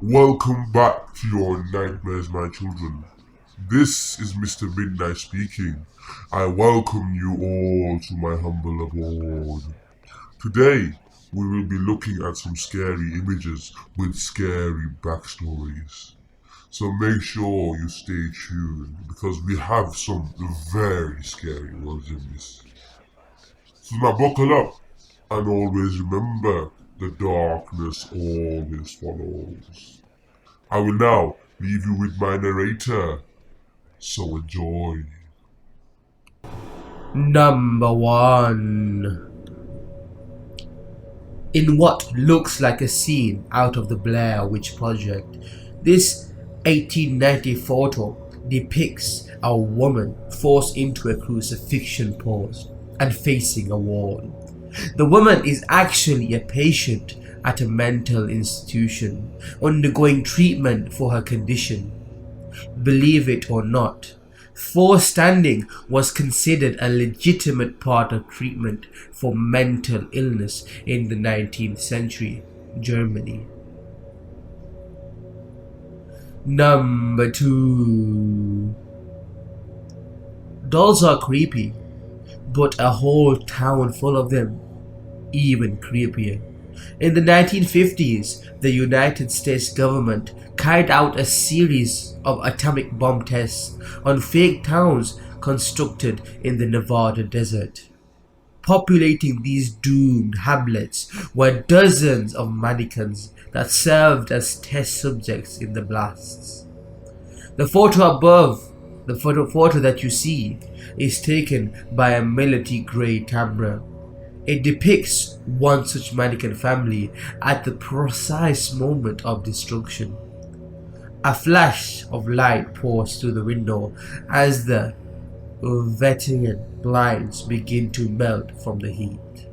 Welcome back to your nightmares, my children. This is Mr. Midnight speaking. I welcome you all to my humble abode. Today, we will be looking at some scary images with scary backstories. So make sure you stay tuned because we have some very scary ones in this. So now buckle up and always remember the darkness always follows. I will now leave you with my narrator, so enjoy. Number 1. In what looks like a scene out of the Blair Witch Project, this 1890 photo depicts a woman forced into a crucifixion pose and facing a wall. The woman is actually a patient at a mental institution undergoing treatment for her condition. Believe it or not, forced standing was considered a legitimate part of treatment for mental illness in the 19th century Germany. Number 2. Dolls are creepy, but a whole town full of them even creepier. In the 1950s, the United States government carried out a series of atomic bomb tests on fake towns constructed in the Nevada desert. Populating these doomed hamlets were dozens of mannequins that served as test subjects in the blasts. The photo above, the photo that you see, is taken by a military-grade camera. It depicts one such mannequin family at the precise moment of destruction. A flash of light pours through the window as the Venetian blinds begin to melt from the heat.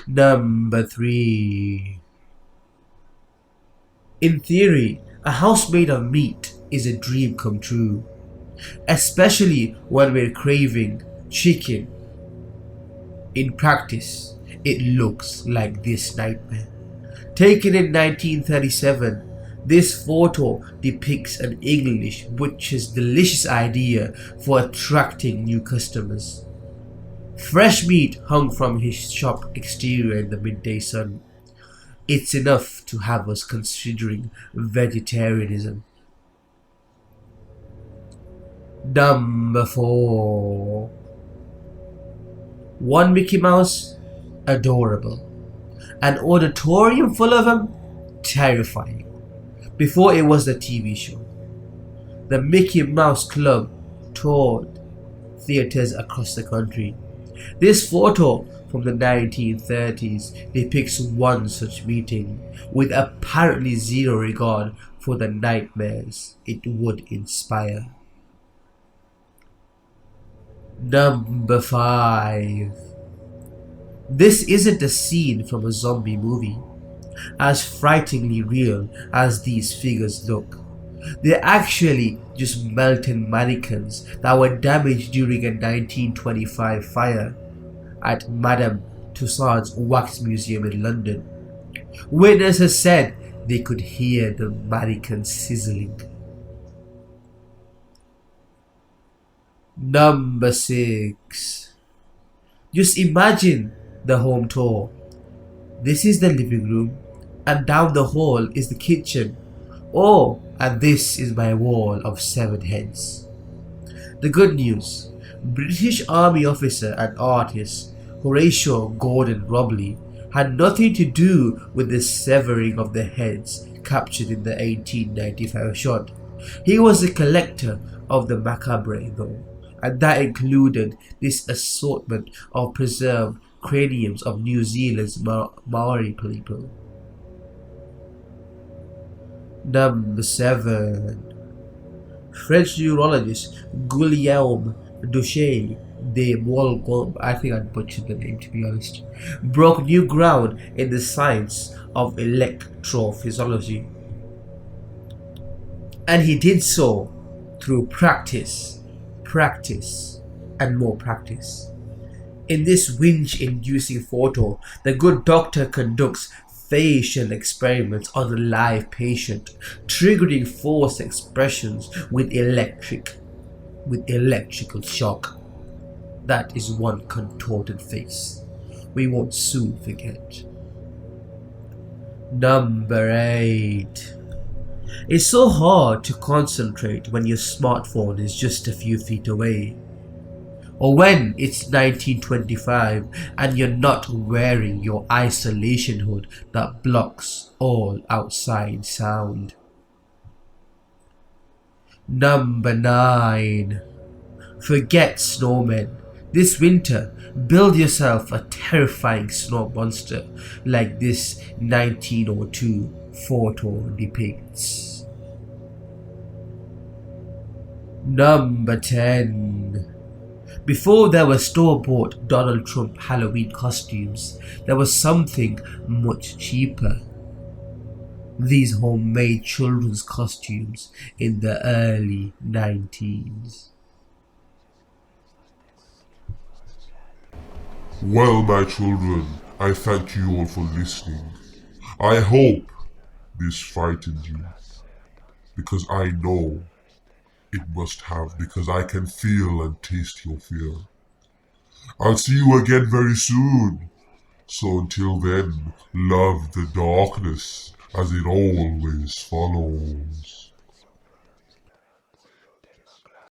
Number 3. In theory, a house made of meat is a dream come true, especially when we're craving chicken. In practice, it looks like this nightmare. Taken in 1937, this photo depicts an English butcher's delicious idea for attracting new customers. Fresh meat hung from his shop exterior in the midday sun. It's enough to have us considering vegetarianism. Number 4. One Mickey Mouse, adorable. An auditorium full of them, terrifying. Before it was the TV show, the Mickey Mouse Club toured theaters across the country. This photo from the 1930s depicts one such meeting with apparently zero regard for the nightmares it would inspire. Number 5. This isn't a scene from a zombie movie, as frighteningly real as these figures look. They're actually just melted mannequins that were damaged during a 1925 fire at Madame Tussauds Wax Museum in London. Witnesses said they could hear the mannequins sizzling. Number 6. Just imagine the home tour. This is the living room, and down the hall is the kitchen. Oh, and this is my wall of 7 heads. The good news: British Army officer and artist Horatio Gordon Robley had nothing to do with the severing of the heads captured in the 1895 shot. He was a collector of the macabre though, and that included this assortment of preserved craniums of New Zealand's Maori people. Number 7. French neurologist Guillaume Duché de Molgon, I think I butchered the name to be honest, broke new ground in the science of electrophysiology. And he did so through practice, and more practice. In this winch-inducing photo, the good doctor conducts facial experiments on a live patient, triggering forced expressions with electrical shock. That is one contorted face we won't soon forget. Number 8. It's so hard to concentrate when your smartphone is just a few feet away. Or when it's 1925 and you're not wearing your isolation hood that blocks all outside sound. Number 9. Forget snowmen. This winter, build yourself a terrifying snow monster like this 1902 photo depicts. Number 10. Before there were store-bought Donald Trump Halloween costumes, there was something much cheaper. These homemade children's costumes in the early 90s. Well, my children, I thank you all for listening. I hope this frightened you, because I know it must have, because I can feel and taste your fear. I'll see you again very soon. So until then, love the darkness as it always follows.